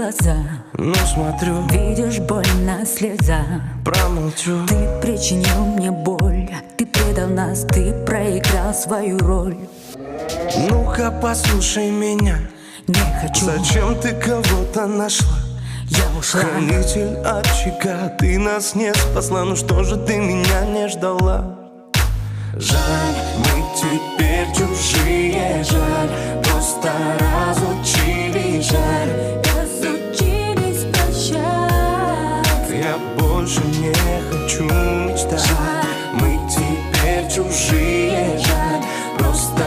глаза. Ну смотрю, Видишь больно слеза. промолчу. Ты причинил мне боль. Ты предал нас, ты проиграл свою роль. Ну-ка послушай меня. Не хочу, Зачем ты кого-то нашла? я ушла. Хранитель очага, ты нас не спасла. Ну что же ты меня не ждала? Жаль, мы теперь чужие, жаль. Просто разучились, жаль. Разучились прощать. Я больше не хочу мечтать. Жаль. Мы теперь чужие, жаль. Просто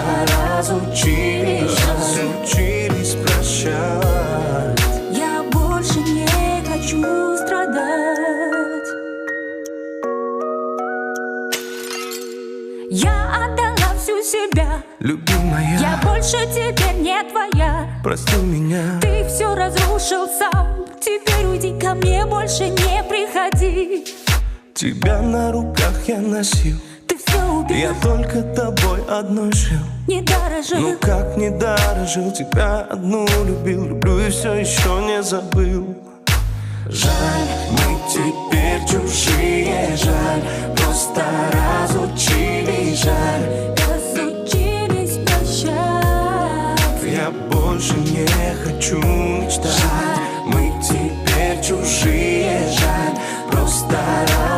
разучились, жаль. Разучились прощать. Я больше не хочу страдать. Я отдала всю себя. Любимая, Я больше теперь не твоя. прости меня. Ты все разрушил сам. Теперь уйди ко мне, больше не приходи. Тебя на руках я носил. Ты все убил, Я только тобой одной жил. не дорожил. Ну как не дорожил, тебя одну любил. Люблю и все еще не забыл. Жаль, мы теперь чужие, жаль. Просто разучились, жаль. Разучились прощать. Я больше не хочу мечтать. Мы теперь чужие, жаль. Просто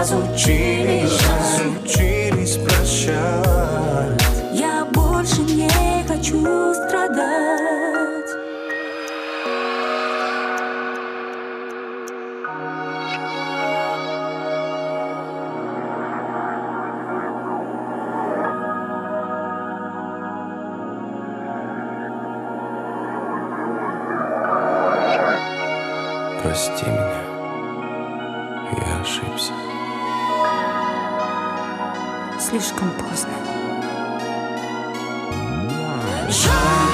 разучились, жаль. Разучились прощать. Я больше не хочу страдать. Прости меня, я ошибся. Слишком поздно. Жаль.